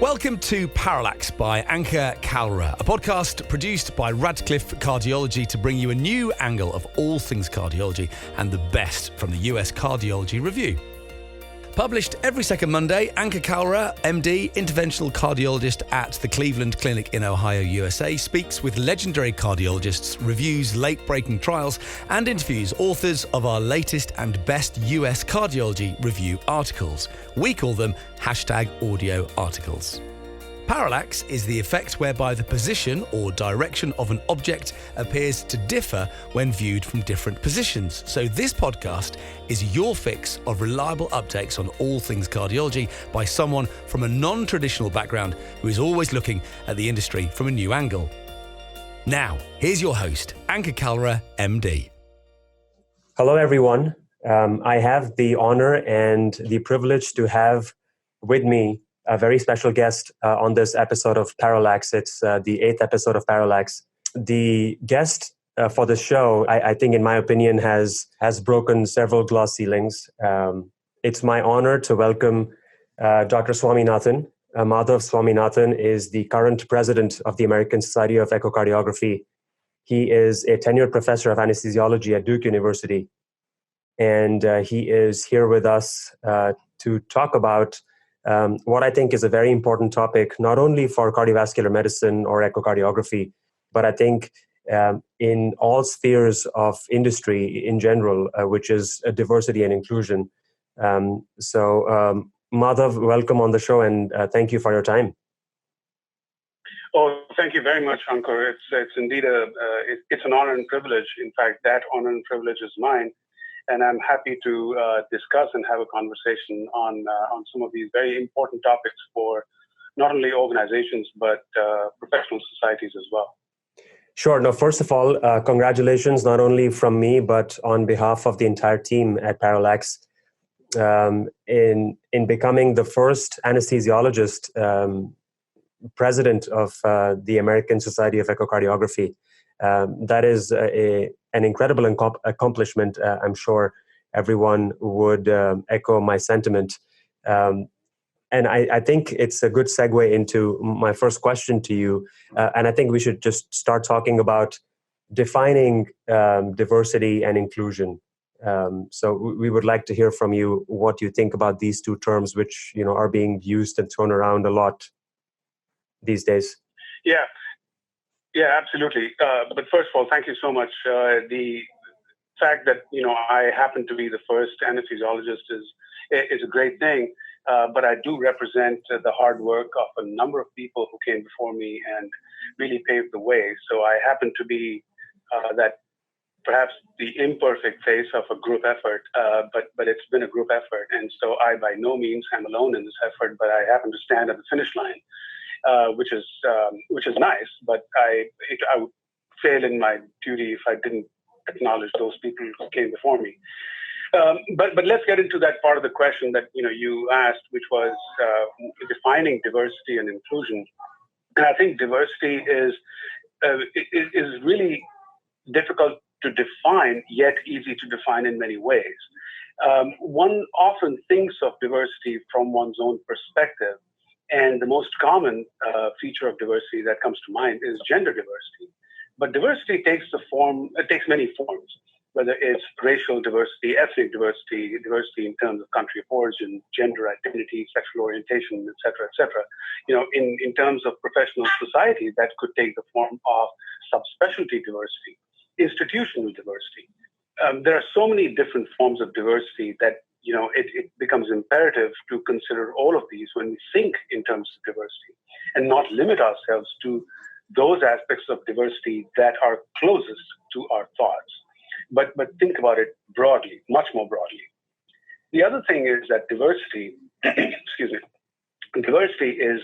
Welcome to Parallax by Ankur Kalra, a podcast produced by Radcliffe Cardiology to bring you a new angle of all things cardiology and the best from the US Cardiology Review. Published every second Monday, Ankur Kalra, MD, interventional cardiologist at the Cleveland Clinic in Ohio, USA, speaks with legendary cardiologists, reviews late-breaking trials, and interviews authors of our latest and best US Cardiology Review articles. We call them #audio articles. Parallax is the effect whereby the position or direction of an object appears to differ when viewed from different positions. So this podcast is your fix of reliable updates on all things cardiology by someone from a non-traditional background who is always looking at the industry from a new angle. Now, here's your host, Ankur Kalra, MD. Hello, everyone. I have the honor and the privilege to have with me a very special guest on this episode of Parallax. It's the 8th episode of Parallax. The guest for the show, I think, in my opinion, has broken several glass ceilings. It's my honor to welcome Dr. Swaminathan. Madhav Swaminathan is the current president of the American Society of Echocardiography. He is a tenured professor of anesthesiology at Duke University. And he is here with us to talk about what I think is a very important topic, not only for cardiovascular medicine or echocardiography, but I think in all spheres of industry in general, which is diversity and inclusion. Madhav, welcome on the show, and thank you for your time. Oh, thank you very much, Ankur. It's indeed it's an honor and privilege. In fact, that honor and privilege is mine. And I'm happy to discuss and have a conversation on some of these very important topics for not only organizations, but professional societies as well. Sure. No, first of all, congratulations, not only from me, but on behalf of the entire team at Parallax, in becoming the first anesthesiologist president of the American Society of Echocardiography. That is an incredible accomplishment. I'm sure everyone would echo my sentiment. And I think it's a good segue into my first question to you. And I think we should just start talking about defining diversity and inclusion. So we would like to hear from you what you think about these two terms, which are being used and thrown around a lot these days. Yeah, absolutely. But first of all, thank you so much. The fact that I happen to be the first anesthesiologist is a great thing. But I do represent the hard work of a number of people who came before me and really paved the way. So I happen to be that perhaps the imperfect face of a group effort, but it's been a group effort, and so I by no means am alone in this effort. But I happen to stand at the finish line. Which is nice, but I would fail in my duty if I didn't acknowledge those people who came before me. But let's get into that part of the question that you asked, which was defining diversity and inclusion. And I think diversity is really difficult to define, yet easy to define in many ways. One often thinks of diversity from one's own perspective. And the most common feature of diversity that comes to mind is gender diversity. But diversity takes many forms, whether it's racial diversity, ethnic diversity, diversity in terms of country of origin, gender identity, sexual orientation, et cetera, et cetera. In terms of professional society, that could take the form of subspecialty diversity, institutional diversity. There are so many different forms of diversity that it becomes imperative to consider all of these when we think in terms of diversity and not limit ourselves to those aspects of diversity that are closest to our thoughts, but think about it broadly, much more broadly. The other thing is that diversity, diversity is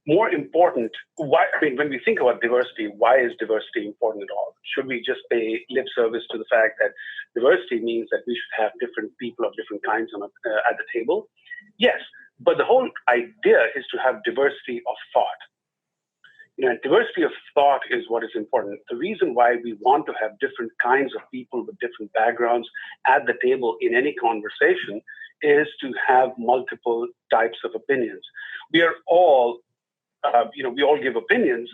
more important. When we think about diversity, why is diversity important at all? Should we just pay lip service to the fact that diversity means that we should have different people of different kinds at the table? Yes, but the whole idea is to have diversity of thought. Diversity of thought is what is important. The reason why we want to have different kinds of people with different backgrounds at the table in any conversation is to have multiple types of opinions. We are all we all give opinions,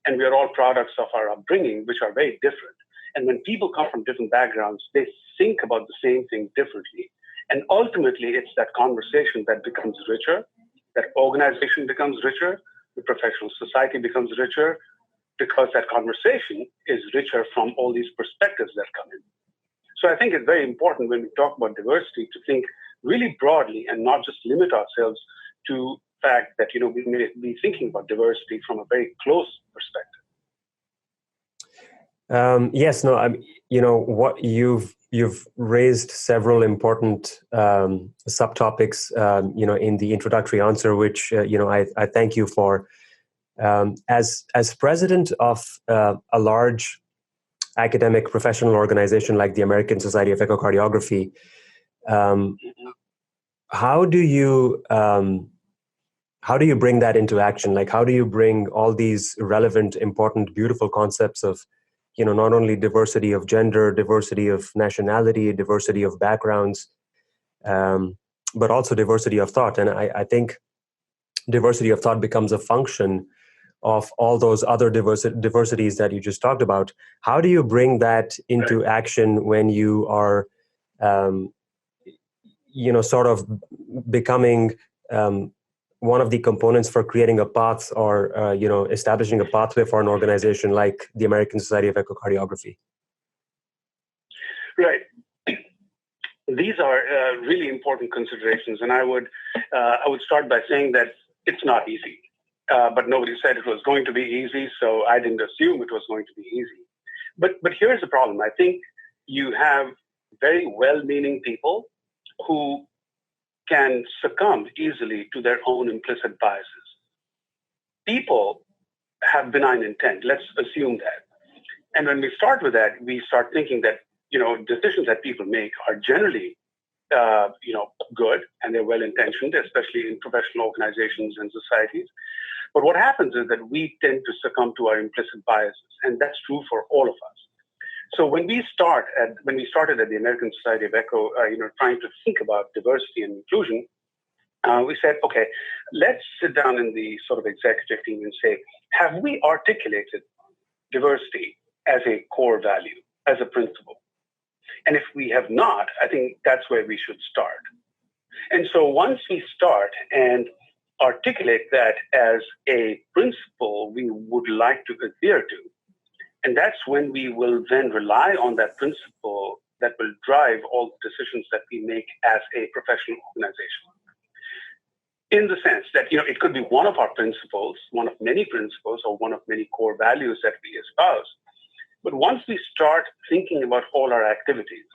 and we are all products of our upbringing, which are very different. And when people come from different backgrounds, they think about the same thing differently. And ultimately, it's that conversation that becomes richer, that organization becomes richer, the professional society becomes richer, because that conversation is richer from all these perspectives that come in. So I think it's very important when we talk about diversity to think really broadly and not just limit ourselves to the fact that, we may be thinking about diversity from a very close perspective. Yes, no, what you've raised several important subtopics, in the introductory answer, which I thank you for. As president of a large academic professional organization like the American Society of Echocardiography, how do you bring that into action? Like, how do you bring all these relevant, important, beautiful concepts of, not only diversity of gender, diversity of nationality, diversity of backgrounds, but also diversity of thought? And I think diversity of thought becomes a function of all those other diversities that you just talked about. How do you bring that into action when you are, sort of becoming one of the components for creating a path or, establishing a pathway for an organization like the American Society of Echocardiography? Right. These are really important considerations, and I would start by saying that it's not easy. But nobody said it was going to be easy, so I didn't assume it was going to be easy. But here's the problem. I think you have very well-meaning people who can succumb easily to their own implicit biases. People have benign intent. Let's assume that. And when we start with that, we start thinking that, decisions that people make are generally, good, and they're well-intentioned, especially in professional organizations and societies. But what happens is that we tend to succumb to our implicit biases, and that's true for all of us. So when we started at the American Society of Echo, trying to think about diversity and inclusion, we said, okay, let's sit down in the sort of executive team and say, have we articulated diversity as a core value, as a principle? And if we have not, I think that's where we should start. And so once we start and articulate that as a principle we would like to adhere to, and that's when we will then rely on that principle that will drive all the decisions that we make as a professional organization. In the sense that, it could be one of our principles, one of many principles, or one of many core values that we espouse. But once we start thinking about all our activities,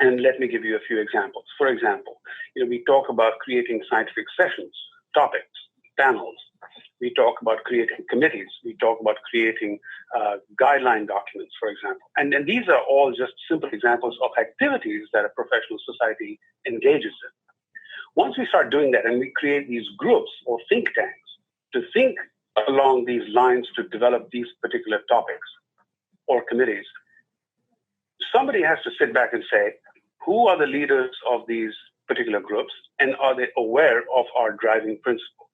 and let me give you a few examples. For example, we talk about creating scientific sessions, topics, panels. We talk about creating committees. We talk about creating guideline documents, for example. And these are all just simple examples of activities that a professional society engages in. Once we start doing that and we create these groups or think tanks to think along these lines to develop these particular topics or committees, somebody has to sit back and say, who are the leaders of these particular groups, and are they aware of our driving principles?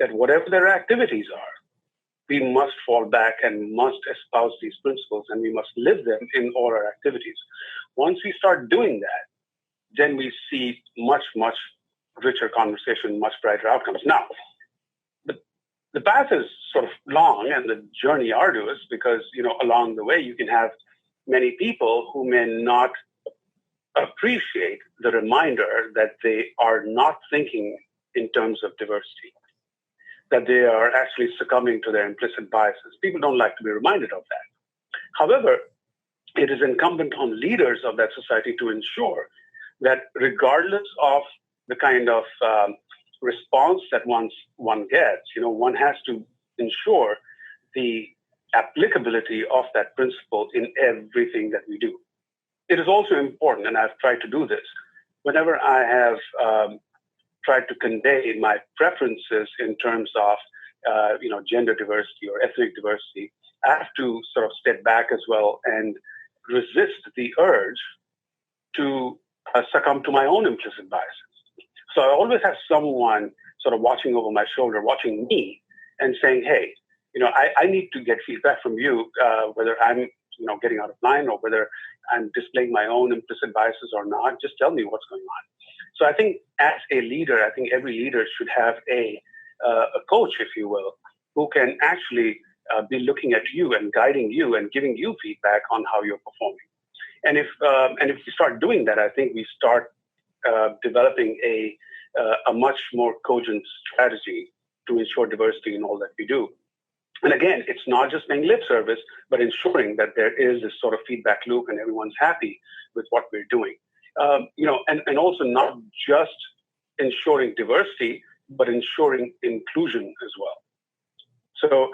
That whatever their activities are, we must fall back and must espouse these principles, and we must live them in all our activities. Once we start doing that, then we see much, much richer conversation, much brighter outcomes. Now, the path is sort of long and the journey arduous because, along the way you can have many people who may not appreciate the reminder that they are not thinking in terms of diversity, that they are actually succumbing to their implicit biases. People don't like to be reminded of that. However, it is incumbent on leaders of that society to ensure that regardless of the kind of response that one gets, one has to ensure the applicability of that principle in everything that we do. It is also important, and I've tried to do this, whenever I have tried to convey my preferences in terms of gender diversity or ethnic diversity, I have to sort of step back as well and resist the urge to succumb to my own implicit biases. So I always have someone sort of watching over my shoulder, watching me and saying, hey, I need to get feedback from you, whether I'm, getting out of line or whether I'm displaying my own implicit biases or not. Just tell me what's going on. So I think as a leader, I think every leader should have a coach, if you will, who can actually be looking at you and guiding you and giving you feedback on how you're performing. And if we start doing that, I think we start developing a much more cogent strategy to ensure diversity in all that we do. And again, it's not just paying lip service, but ensuring that there is this sort of feedback loop and everyone's happy with what we're doing. And also not just ensuring diversity, but ensuring inclusion as well. So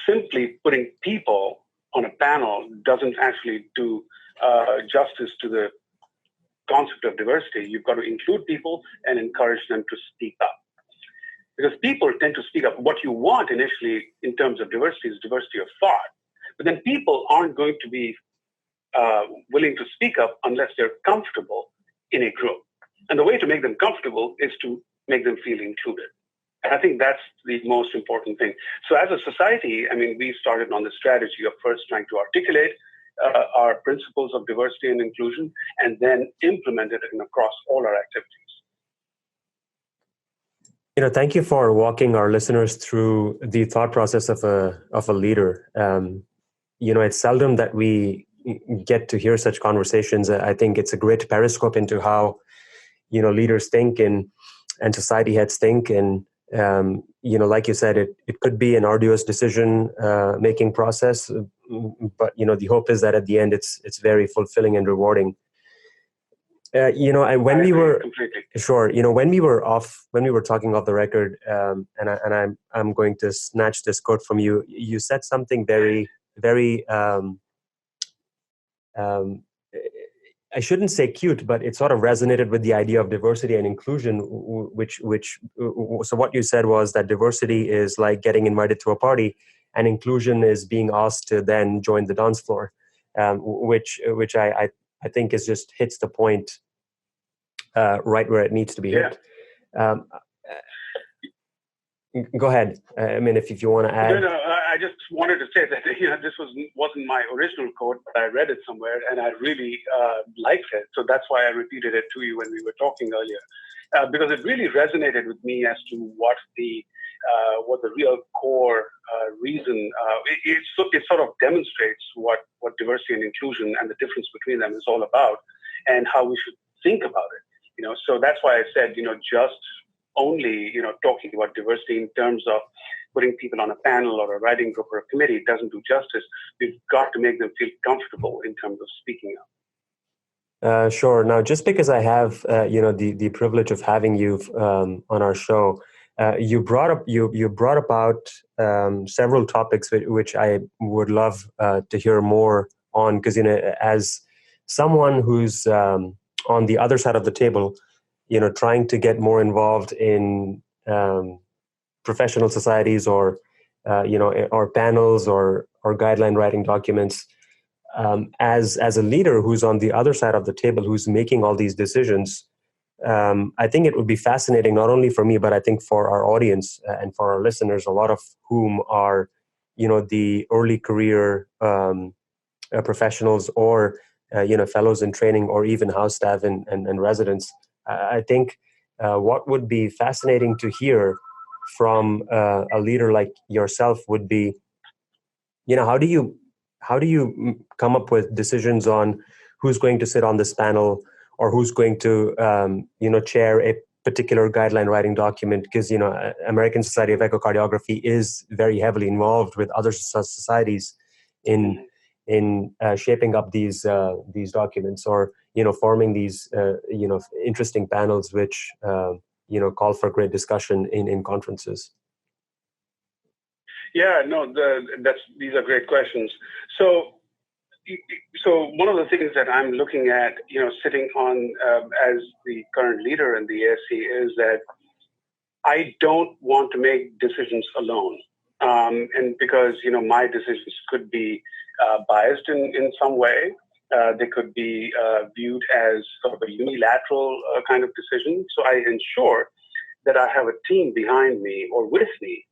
simply putting people on a panel doesn't actually do justice to the concept of diversity. You've got to include people and encourage them to speak up. Because people tend to speak up. What you want initially in terms of diversity is diversity of thought. But then people aren't going to be willing to speak up unless they're comfortable in a group. And the way to make them comfortable is to make them feel included. And I think that's the most important thing. So as a society, we started on the strategy of first trying to articulate our principles of diversity and inclusion, and then implement it across all our activities. Thank you for walking our listeners through the thought process of a leader. It's seldom that we get to hear such conversations. I think it's a great periscope into how, leaders think and society heads think. And, like you said, it could be an arduous decision making process, but, the hope is that at the end, it's very fulfilling and rewarding. When we were talking off the record, and I'm going to snatch this quote from you. You said something very, very, I shouldn't say cute, but it sort of resonated with the idea of diversity and inclusion. So what you said was that diversity is like getting invited to a party, and inclusion is being asked to then join the dance floor, which I think is just hits the point right where it needs to be hit. Go ahead. If you want to add. No, I just wanted to say that this wasn't my original quote, but I read it somewhere and I really liked it. So that's why I repeated it to you when we were talking earlier, because it really resonated with me as to what the real core reason. It sort of demonstrates what diversity and inclusion and the difference between them is all about, and how we should think about it. So that's why I said, just only, talking about diversity in terms of putting people on a panel or a writing group or a committee doesn't do justice. We've got to make them feel comfortable in terms of speaking up. Sure. Now, just because I have, the privilege of having you on our show, you brought about several topics which I would love to hear more on, because, as someone who's on the other side of the table, trying to get more involved in professional societies or panels or guideline writing documents, as a leader who's on the other side of the table, who's making all these decisions, I think it would be fascinating, not only for me, but I think for our audience and for our listeners, a lot of whom are, the early career professionals or, fellows in training, or even house staff and residents. I think what would be fascinating to hear from a leader like yourself would be, how do you come up with decisions on who's going to sit on this panel, or who's going to chair a particular guideline writing document? Because American Society of Echocardiography is very heavily involved with other societies in shaping up these documents, or forming these interesting panels which call for great discussion in conferences. Yeah, no, these are great questions. So one of the things that I'm looking at, sitting on as the current leader in the ASC, is that I don't want to make decisions alone, and because my decisions could be biased in some way. They could be viewed as sort of a unilateral kind of decision. So I ensure that I have a team behind me or with me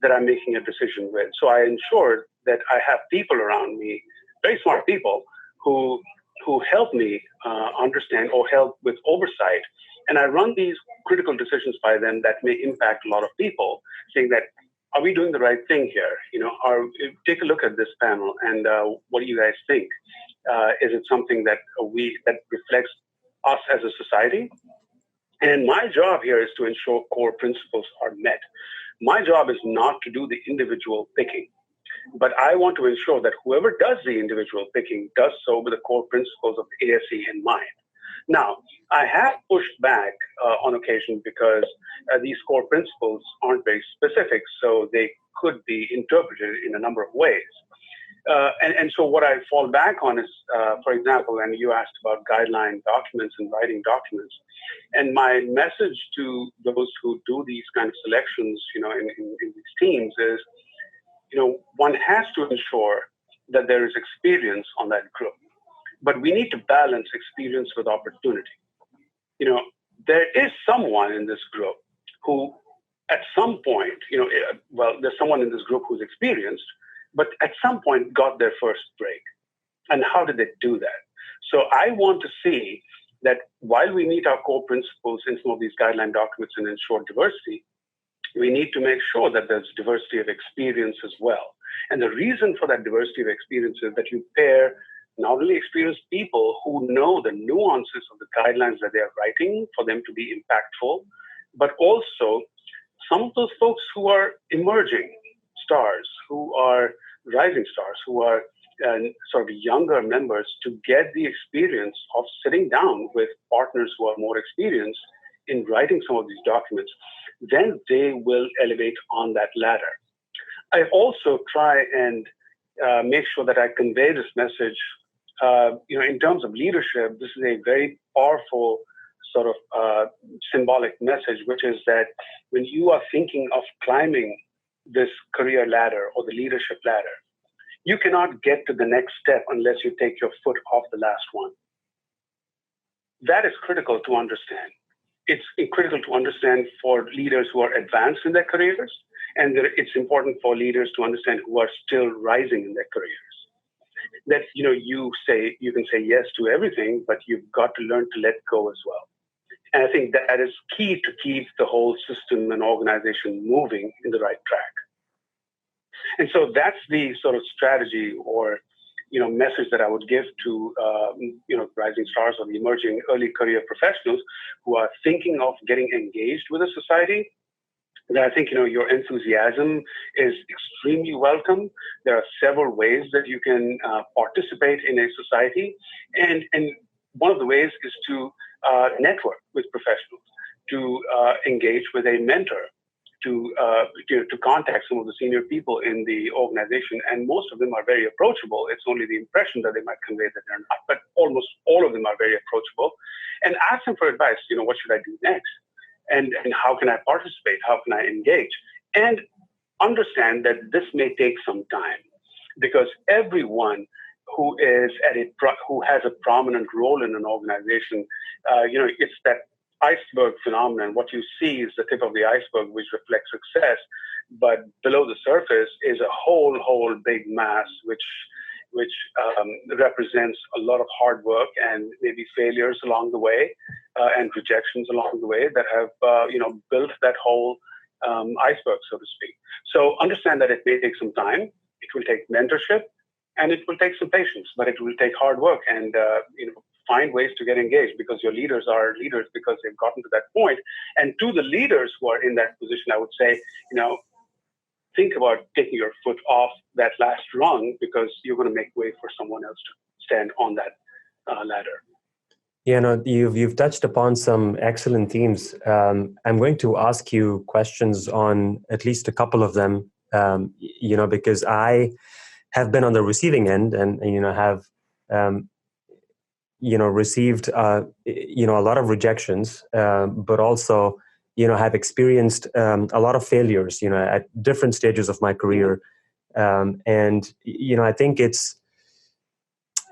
that I'm making a decision with. So I ensure that I have people around me, very smart people, who help me understand or help with oversight. And I run these critical decisions by them that may impact a lot of people, saying that, are we doing the right thing here? Take a look at this panel, and what do you guys think? Is it something that reflects us as a society? And my job here is to ensure core principles are met. My job is not to do the individual picking, but I want to ensure that whoever does the individual picking does so with the core principles of the ASE in mind. Now, I have pushed back on occasion because these core principles aren't very specific, so they could be interpreted in a number of ways. And so what I fall back on is, for example, and you asked about guideline documents and writing documents, and my message to those who do these kind of selections, in these teams is, one has to ensure that there is experience on that group, but we need to balance experience with opportunity. There is someone in this group who, at some point, there's someone in this group who's experienced, but at some point got their first break. And how did they do that? So I want to see that while we meet our core principles in some of these guideline documents and ensure diversity, we need to make sure that there's diversity of experience as well. And the reason for that diversity of experience is that you pair not only experienced people who know the nuances of the guidelines that they are writing for them to be impactful, but also some of those folks who are emerging stars, who are rising stars, who are sort of younger members, to get the experience of sitting down with partners who are more experienced in writing some of these documents. Then they will elevate on that ladder. I also try and make sure that I convey this message. In terms of leadership, this is a very powerful sort of symbolic message, which is that when you are thinking of climbing this career ladder or the leadership ladder, you cannot get to the next step unless you take your foot off the last one. That is critical to understand. It's critical to understand for leaders who are advanced in their careers, and it's important for leaders to understand who are still rising in their careers. That you can say yes to everything, but you've got to learn to let go as well. And I think that is key to keep the whole system and organization moving in the right track. And so that's the sort of strategy or message that I would give to rising stars or the emerging early career professionals who are thinking of getting engaged with a society. That I think your enthusiasm is extremely welcome. There are several ways that you can participate in a society, and one of the ways is to network with professionals, to engage with a mentor, to contact some of the senior people in the organization, and most of them are very approachable. It's only the impression that they might convey that they're not, but almost all of them are very approachable. And ask them for advice. What should I do next? And how can I participate? How can I engage? And understand that this may take some time, because everyone who has a prominent role in an organization, it's that iceberg phenomenon. What you see is the tip of the iceberg, which reflects success, but below the surface is a whole big mass, which represents a lot of hard work and maybe failures along the way and rejections along the way that have built that whole iceberg, so to speak. So understand that it may take some time. It will take mentorship, and it will take some patience, but it will take hard work and find ways to get engaged, because your leaders are leaders because they've gotten to that point. And to the leaders who are in that position, I would say, think about taking your foot off that last rung, because you're going to make way for someone else to stand on that ladder. You've touched upon some excellent themes. I'm going to ask you questions on at least a couple of them, because I have been on the receiving end and have received a lot of rejections, but also have experienced a lot of failures at different stages of my career, and I think it's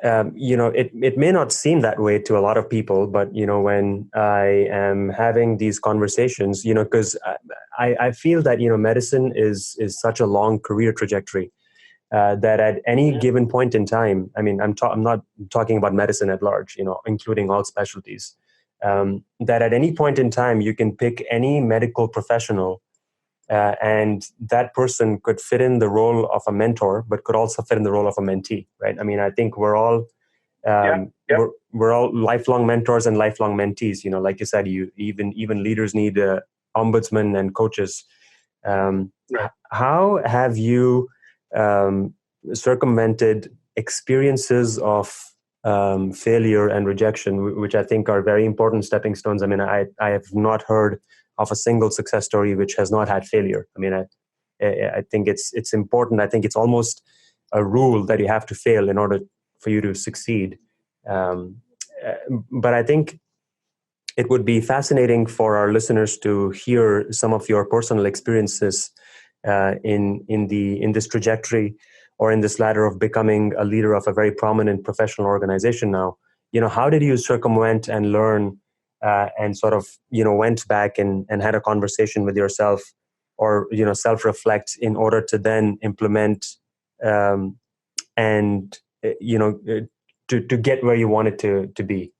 it may not seem that way to a lot of people, but when I am having these conversations, because I feel that, medicine is such a long career trajectory that at any given point in time, I mean, I'm not talking about medicine at large, including all specialties, that at any point in time, you can pick any medical professional and that person could fit in the role of a mentor, but could also fit in the role of a mentee, right? I mean, I think we're all we're all lifelong mentors and lifelong mentees. Like you said, even leaders need ombudsmen and coaches. How have you circumvented experiences of failure and rejection, which I think are very important stepping stones? I mean, I have not heard of a single success story which has not had failure. I mean, I think it's important. I think it's almost a rule that you have to fail in order for you to succeed. But I think it would be fascinating for our listeners to hear some of your personal experiences in this trajectory or in this ladder of becoming a leader of a very prominent professional organization now. How did you circumvent and learn and sort of, went back and had a conversation with yourself or, self-reflect in order to then implement and, to get where you wanted to be?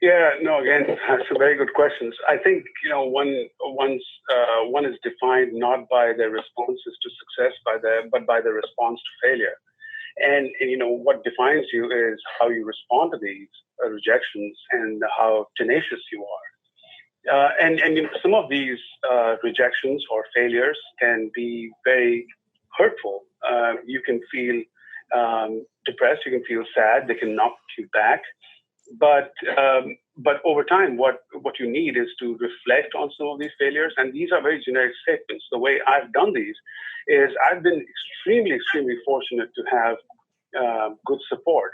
Yeah, no, again, that's a very good questions. I think, one is defined not by their responses to success, but by their response to failure. And, what defines you is how you respond to these rejections and how tenacious you are. And some of these rejections or failures can be very hurtful. You can feel depressed, you can feel sad, they can knock you back. But over time, what you need is to reflect on some of these failures. And these are very generic statements. The way I've done these is I've been extremely, extremely fortunate to have good support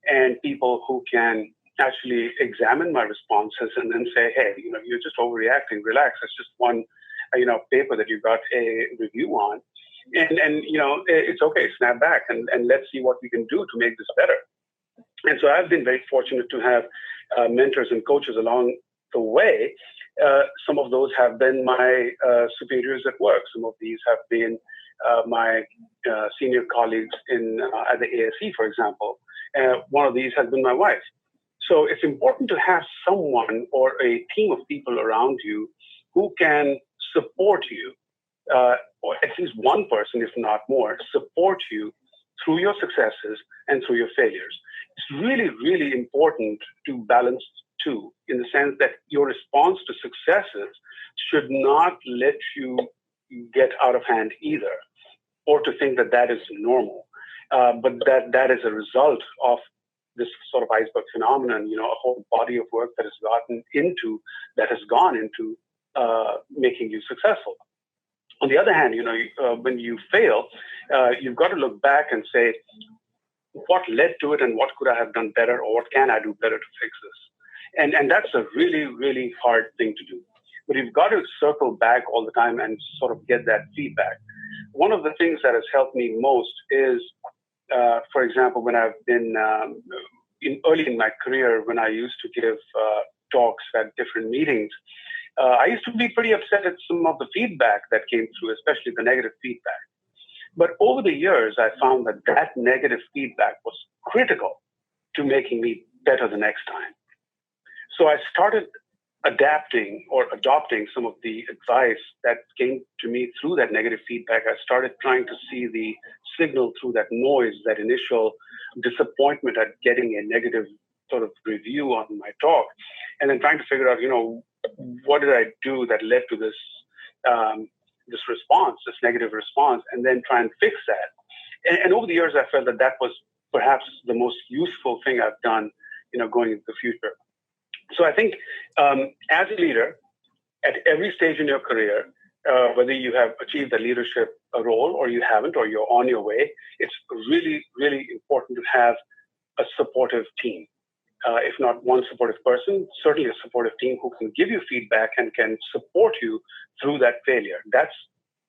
and people who can actually examine my responses and then say, hey, you're just overreacting, relax. It's just one, paper that you got a review on. And it's okay, snap back and let's see what we can do to make this better. And so I've been very fortunate to have mentors and coaches along the way. Some of those have been my superiors at work. Some of these have been my senior colleagues at the ASE, for example. One of these has been my wife. So it's important to have someone or a team of people around you who can support you, or at least one person, if not more, support you through your successes and through your failures. It's really, really important to balance two, in the sense that your response to successes should not let you get out of hand either, or to think that is normal, but that is a result of this sort of iceberg phenomenon, a whole body of work that has gone into making you successful. On the other hand, when you fail, you've got to look back and say, what led to it and what could I have done better, or what can I do better to fix this? And that's a really, really hard thing to do. But you've got to circle back all the time and sort of get that feedback. One of the things that has helped me most is, for example, when I've been early in my career, when I used to give talks at different meetings, I used to be pretty upset at some of the feedback that came through, especially the negative feedback. But over the years, I found that negative feedback was critical to making me better the next time. So I started adapting or adopting some of the advice that came to me through that negative feedback. I started trying to see the signal through that noise, that initial disappointment at getting a negative sort of review on my talk, and then trying to figure out, what did I do that led to this this response, this negative response, and then try and fix that. And over the years, I felt that was perhaps the most useful thing I've done, going into the future. So I think as a leader, at every stage in your career, whether you have achieved a leadership role or you haven't, or you're on your way, it's really, really important to have a supportive team. If not one supportive person, certainly a supportive team who can give you feedback and can support you through that failure. That's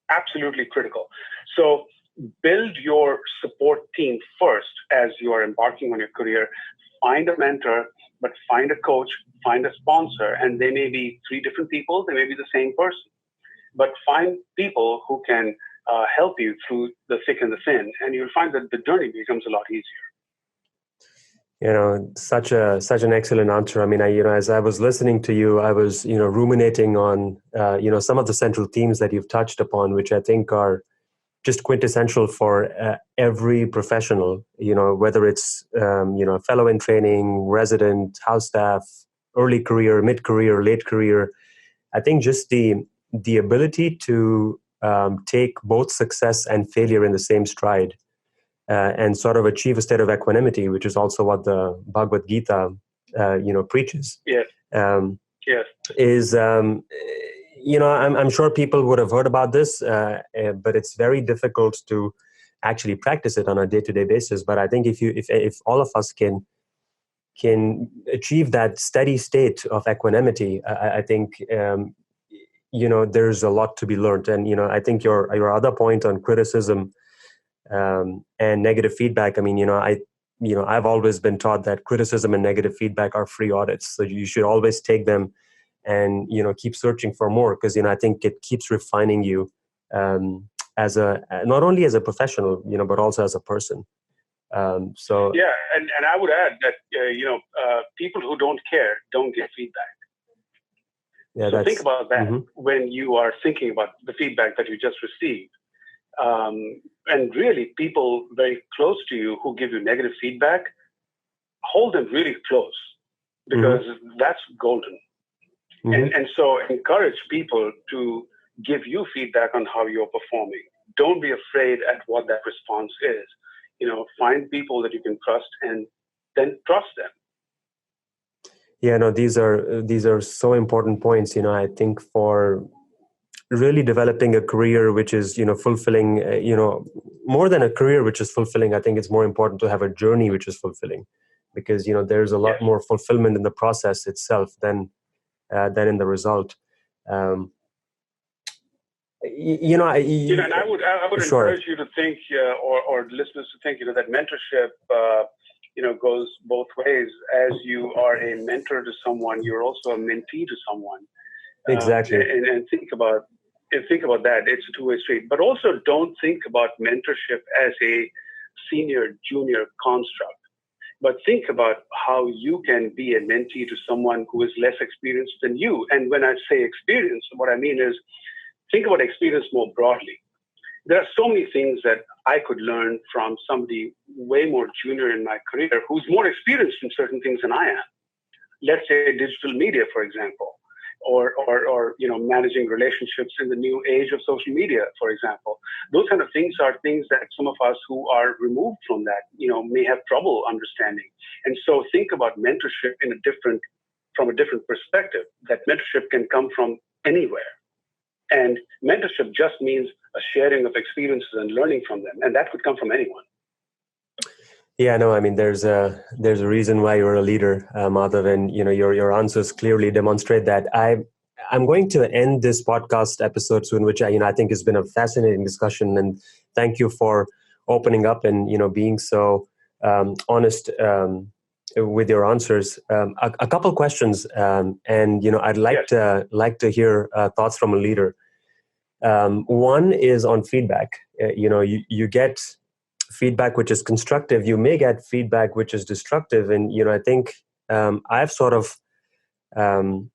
absolutely critical. So build your support team first as you are embarking on your career. Find a mentor, but find a coach, find a sponsor, and they may be three different people, they may be the same person, but find people who can help you through the thick and the thin, and you'll find that the journey becomes a lot easier. Such an excellent answer. I mean, as I was listening to you, I was, ruminating on, some of the central themes that you've touched upon, which I think are just quintessential for every professional, whether it's, fellow in training, resident, house staff, early career, mid-career, late career. I think just the ability to take both success and failure in the same stride, and sort of achieve a state of equanimity, which is also what the Bhagavad Gita, preaches. Yes. Yes. Is, I'm sure people would have heard about this, but it's very difficult to actually practice it on a day-to-day basis. But I think if all of us can achieve that steady state of equanimity, I think, there's a lot to be learned. And, I think your other point on criticism, and negative feedback. I mean, I've always been taught that criticism and negative feedback are free audits. So you should always take them and, keep searching for more, because, I think it keeps refining you, as not only as a professional, but also as a person. So yeah. And I would add that, people who don't care don't get feedback. Yeah, so think about that when you are thinking about the feedback that you just received. And really, people very close to you who give you negative feedback, hold them really close, because that's golden. And so encourage people to give you feedback on how you're performing. Don't be afraid at what that response is. Find people that you can trust, and then trust them. Yeah, no, these are so important points. I think for really developing a career which is, fulfilling, more than a career which is fulfilling, I think it's more important to have a journey which is fulfilling, because, there's a lot more fulfillment in the process itself than in the result. And I would sure. encourage you to think, or listeners to think, that mentorship, goes both ways. As you are a mentor to someone, you're also a mentee to someone. Exactly. And think about that. It's a two-way street. But also don't think about mentorship as a senior-junior construct. But think about how you can be a mentee to someone who is less experienced than you. And when I say experience, what I mean is think about experience more broadly. There are so many things that I could learn from somebody way more junior in my career who's more experienced in certain things than I am. Let's say digital media, for example, or managing relationships in the new age of social media, for example. Those kind of things are things that some of us who are removed from that, may have trouble understanding. And so think about mentorship from a different perspective, that mentorship can come from anywhere. And mentorship just means a sharing of experiences and learning from them. And that could come from anyone. Yeah, no, I mean, there's a reason why you're a leader, Madhav, and your answers clearly demonstrate that. I'm going to end this podcast episode soon, which I think has been a fascinating discussion, and thank you for opening up and being so honest with your answers. A couple questions, and I'd like to hear thoughts from a leader. One is on feedback. You get feedback which is constructive. You may get feedback which is destructive, and I think I've sort of had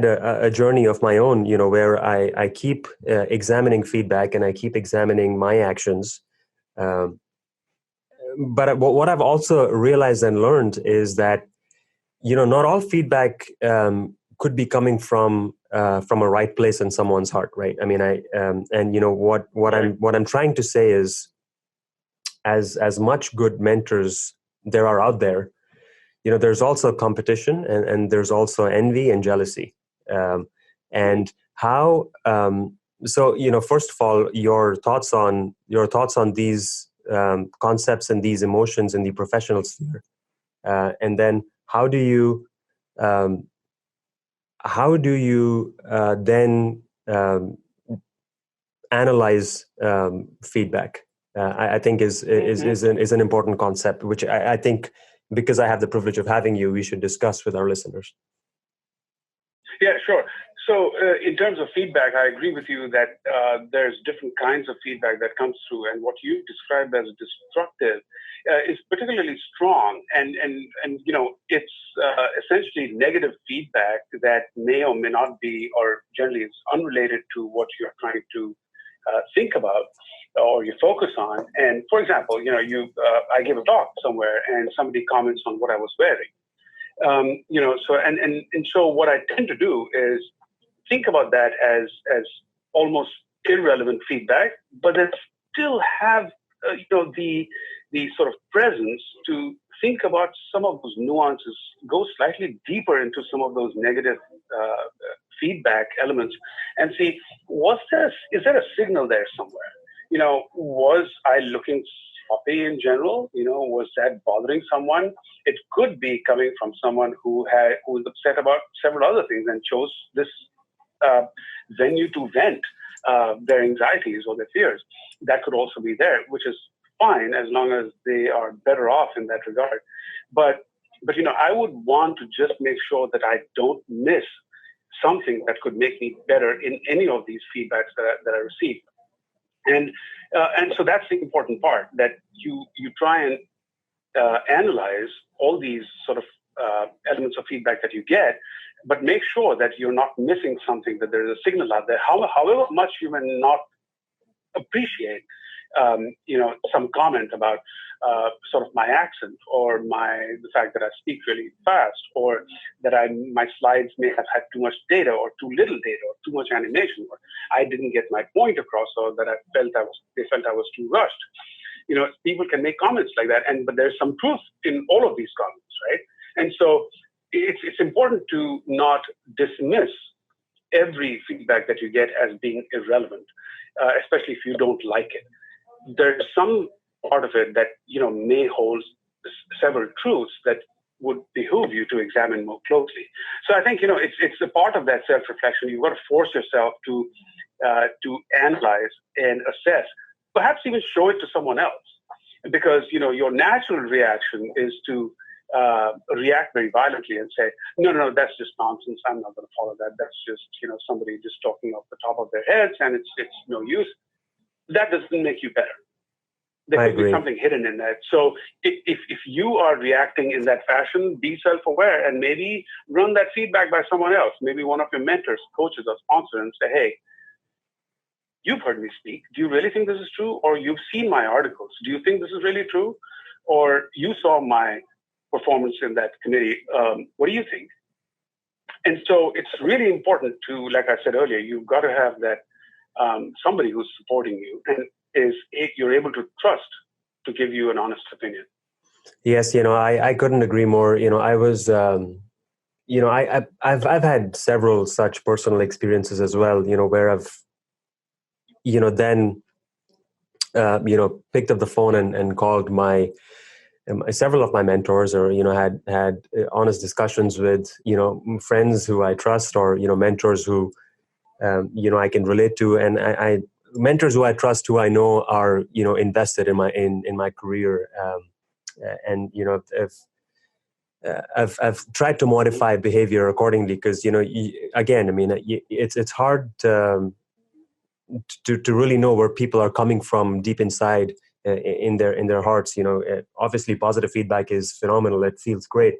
a journey of my own, where I keep examining feedback and I keep examining my actions. But what I've also realized and learned is that not all feedback could be coming from a right place in someone's heart, right? I mean, what I'm trying to say is, as much good mentors there are out there, there's also competition, and there's also envy and jealousy, and how. So first of all, your thoughts on these concepts and these emotions in the professional sphere, and then how do you then analyze feedback? I think is an important concept, which I think because I have the privilege of having you, we should discuss with our listeners. Yeah, sure. So in terms of feedback, I agree with you that there's different kinds of feedback that comes through, and what you described as destructive is particularly strong, and it's essentially negative feedback that may or may not be, or generally is unrelated to what you're trying to think about or you focus on. And for example, I gave a talk somewhere and somebody comments on what I was wearing. So what I tend to do is think about that as almost irrelevant feedback, but then still have the sort of presence to think about some of those nuances, go slightly deeper into some of those negative feedback elements, and see, is there a signal there somewhere? Was I looking sloppy in general? Was that bothering someone? It could be coming from someone who was upset about several other things and chose this venue to vent their anxieties or their fears. That could also be there, which is fine as long as they are better off in that regard. But I would want to just make sure that I don't miss something that could make me better in any of these feedbacks that I receive. And so that's the important part, that you try and analyze all these sort of elements of feedback that you get, but make sure that you're not missing something, that there's a signal out there. However much you may not appreciate, some comment about sort of my accent or the fact that I speak really fast, or that my slides may have had too much data or too little data or too much animation, or I didn't get my point across, or that they felt I was too rushed. People can make comments like that, but there's some truth in all of these comments, right? And so it's important to not dismiss every feedback that you get as being irrelevant, especially if you don't like it. There's some part of it that may hold several truths that would behoove you to examine more closely. So I think it's a part of that self-reflection. You've got to force yourself to analyze and assess, perhaps even show it to someone else, because your natural reaction is to react very violently and say, no, that's just nonsense. I'm not going to follow that. That's just somebody just talking off the top of their heads, and it's no use. That doesn't make you better. There could be something hidden in that. So if you are reacting in that fashion, be self-aware and maybe run that feedback by someone else, maybe one of your mentors, coaches, or sponsors, and say, hey, you've heard me speak. Do you really think this is true? Or you've seen my articles. Do you think this is really true? Or you saw my performance in that committee. What do you think? And so it's really important to, like I said earlier, you've got to have that somebody who's supporting you and you're able to trust to give you an honest opinion. Yes, I couldn't agree more. I was, I've had several such personal experiences as well. Where I've, then, picked up the phone and called several of my mentors, or had honest discussions with friends who I trust, or mentors who I can relate to, and I mentors who I trust, who I know are invested in my career, and if I've tried to modify behavior accordingly, because again, I mean, it's hard to really know where people are coming from deep inside in their hearts. Obviously positive feedback is phenomenal, it feels great,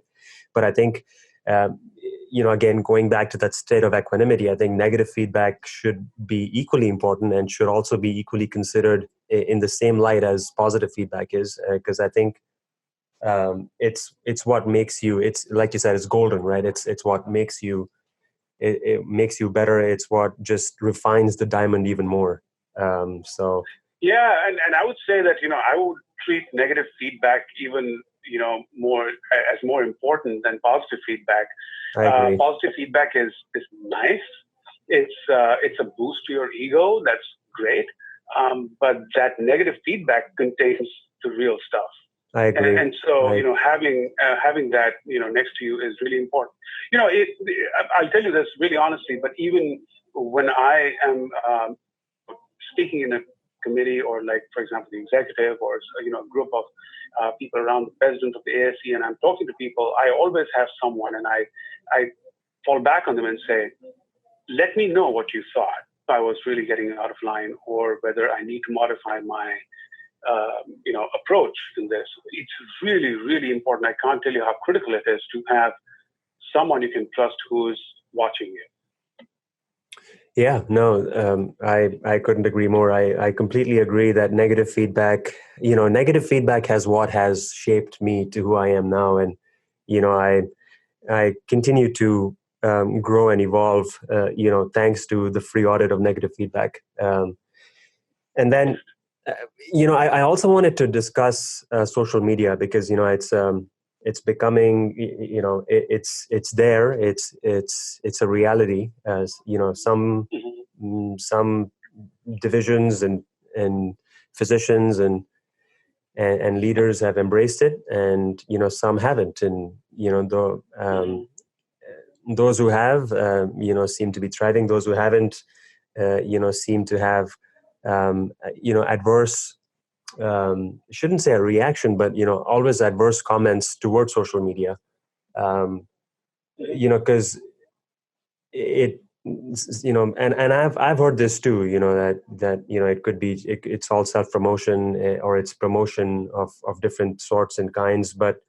but I think again, going back to that state of equanimity, I think negative feedback should be equally important and should also be equally considered in the same light as positive feedback is, because I think it's what makes you, it's like you said, it's golden, right? It's what makes you, it makes you better. It's what just refines the diamond even more. So yeah, and I would say that I would treat negative feedback even more important than positive feedback. Positive feedback is nice. It's a boost to your ego. That's great. But that negative feedback contains the real stuff. I agree. And so, having that, next to you is really important. I'll tell you this really honestly, but even when I am speaking in a committee, or like, for example, the executive, or a group of people around the president of the ASC, and I'm talking to people, I always have someone, and I fall back on them and say, let me know what you thought, if I was really getting out of line, or whether I need to modify my approach in this. It's really, really important. I can't tell you how critical it is to have someone you can trust who's watching you. Yeah, no, I couldn't agree more. I completely agree that negative feedback has shaped me to who I am now. And, I continue to grow and evolve, thanks to the free audit of negative feedback. And then, I also wanted to discuss social media because, it's becoming, it's there. It's a reality. As some divisions and physicians and leaders have embraced it, and some haven't. And those who have, seem to be thriving. Those who haven't, seem to have, adverse. Shouldn't say a reaction, but always adverse comments towards social media, because it, and I've heard this too, that it could be it's all self promotion, or it's promotion of different sorts and kinds, but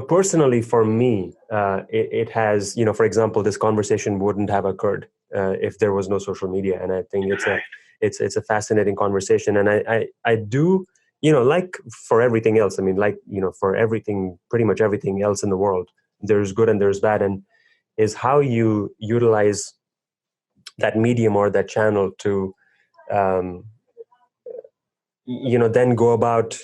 personally for me, it has, for example, this conversation wouldn't have occurred if there was no social media, and I think it's a fascinating conversation. And I do, like for everything else, for everything, pretty much everything else in the world, there's good and there's bad, and is how you utilize that medium or that channel to, then go about,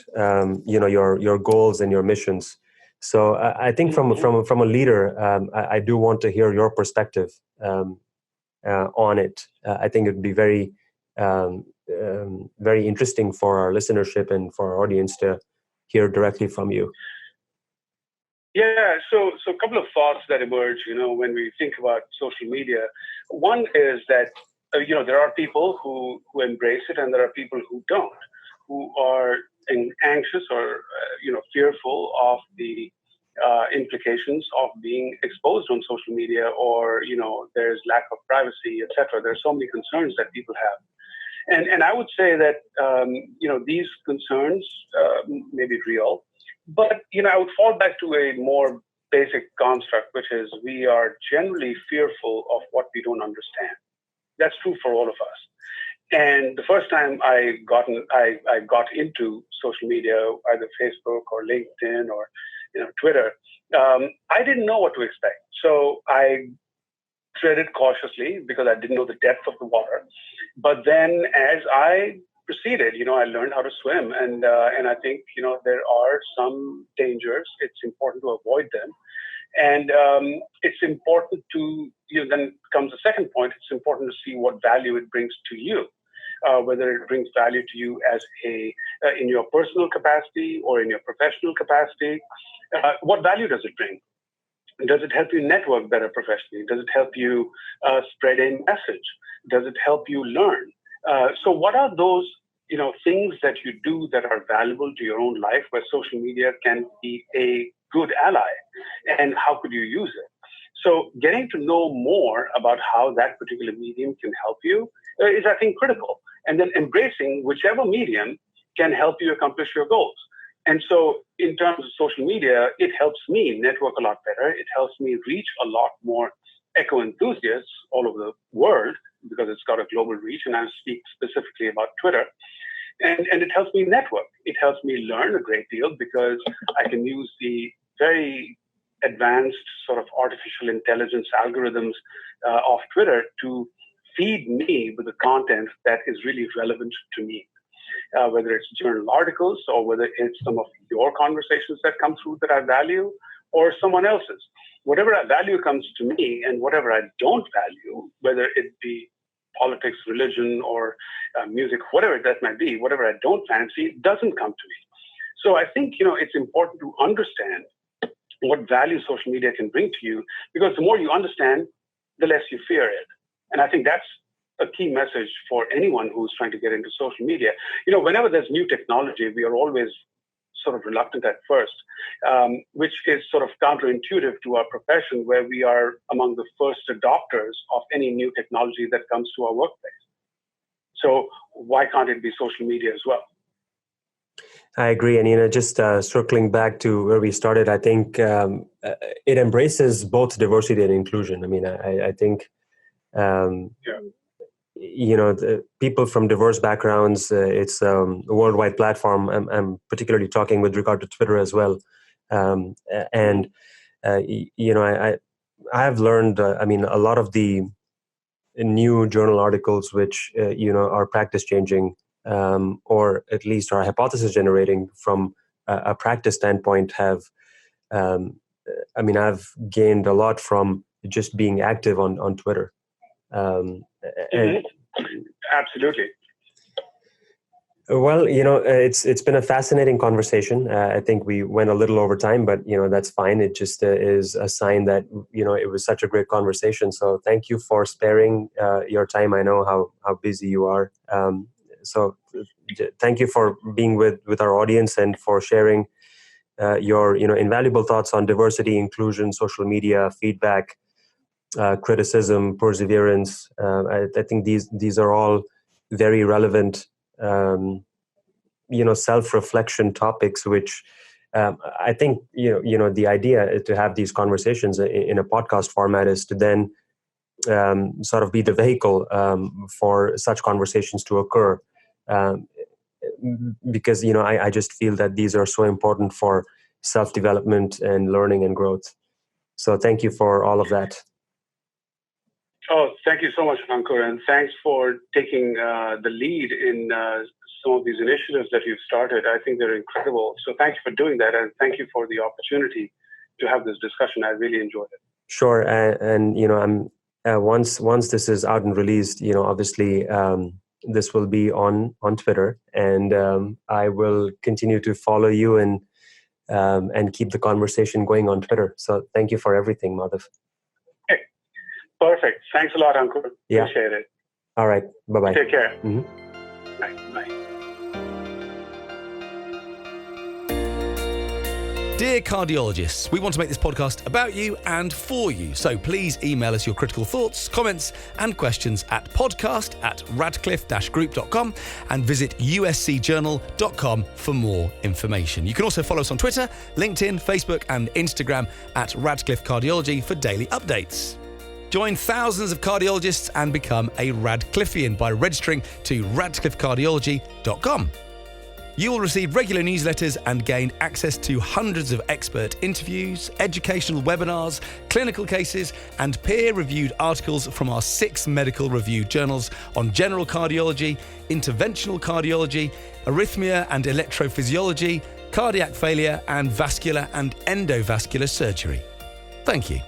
your goals and your missions. So I think from a leader, I do want to hear your perspective on it. I think it would be very interesting for our listenership and for our audience to hear directly from you. Yeah, so a couple of thoughts that emerge, when we think about social media. One is that, there are people who embrace it, and there are people who don't, who are anxious or, fearful of the implications of being exposed on social media, or, there's lack of privacy, etc. There's so many concerns that people have. And I would say that, these concerns may be real, but, I would fall back to a more basic construct, which is we are generally fearful of what we don't understand. That's true for all of us. And the first time I got into social media, either Facebook or LinkedIn or Twitter, I didn't know what to expect. So I treaded cautiously because I didn't know the depth of the water. But then as I proceeded, I learned how to swim, and I think there are some dangers. It's important to avoid them, and it's important to then comes the second point. It's important to see what value it brings to you, whether it brings value to you as in your personal capacity or in your professional capacity. What value does it bring? Does it help you network better professionally? Does it help you spread a message? Does it help you learn? So what are those things that you do that are valuable to your own life, where social media can be a good ally, and how could you use it? So getting to know more about how that particular medium can help you is, I think, critical. And then embracing whichever medium can help you accomplish your goals. And so in terms of social media, it helps me network a lot better. It helps me reach a lot more echo enthusiasts all over the world, because it's got a global reach, and I speak specifically about Twitter. And it helps me network. It helps me learn a great deal, because I can use the very advanced sort of artificial intelligence algorithms of Twitter to feed me with the content that is really relevant to me, whether it's journal articles or whether it's some of your conversations that come through that I value, or someone else's. Whatever I value comes to me, and whatever I don't value, whether it be politics, religion, or music, whatever that might be, whatever I don't fancy, doesn't come to me. So I think, it's important to understand what value social media can bring to you, because the more you understand, the less you fear it. And I think that's a key message for anyone who's trying to get into social media. Whenever there's new technology, we are always sort of reluctant at first, which is sort of counterintuitive to our profession, where we are among the first adopters of any new technology that comes to our workplace. So why can't it be social media as well? I agree. And, just circling back to where we started, I think it embraces both diversity and inclusion. I mean, I think, the people from diverse backgrounds, it's a worldwide platform. I'm particularly talking with regard to Twitter as well. I've learned, a lot of the new journal articles which, are practice changing, or at least are hypothesis generating from a practice standpoint have, I've gained a lot from just being active on Twitter. Absolutely. Well, it's been a fascinating conversation. I think we went a little over time, but that's fine. It just is a sign that it was such a great conversation. So thank you for sparing your time. I know how busy you are. So thank you for being with our audience and for sharing your invaluable thoughts on diversity, inclusion, social media, feedback, criticism, perseverance. I think these are all very relevant self-reflection topics, which I think the idea to have these conversations in a podcast format is to then sort of be the vehicle for such conversations to occur, because I just feel that these are so important for self-development and learning and growth. So thank you for all of that. Oh, thank you so much, Ankur, and thanks for taking the lead in some of these initiatives that you've started. I think they're incredible. So thank you for doing that, and thank you for the opportunity to have this discussion. I really enjoyed it. Sure, and I'm once this is out and released, obviously this will be on Twitter, and I will continue to follow you and keep the conversation going on Twitter. So thank you for everything, Madhav. Okay. Perfect. Thanks a lot, Ankur. Yeah. Appreciate it. All right. Bye-bye. Take care. Mm-hmm. Bye. Dear cardiologists, we want to make this podcast about you and for you. So please email us your critical thoughts, comments and questions at podcast@radcliffe-group.com and visit uscjournal.com for more information. You can also follow us on Twitter, LinkedIn, Facebook and Instagram at Radcliffe Cardiology for daily updates. Join thousands of cardiologists and become a Radcliffean by registering to radcliffecardiology.com. You will receive regular newsletters and gain access to hundreds of expert interviews, educational webinars, clinical cases, and peer-reviewed articles from our 6 medical review journals on general cardiology, interventional cardiology, arrhythmia and electrophysiology, cardiac failure, and vascular and endovascular surgery. Thank you.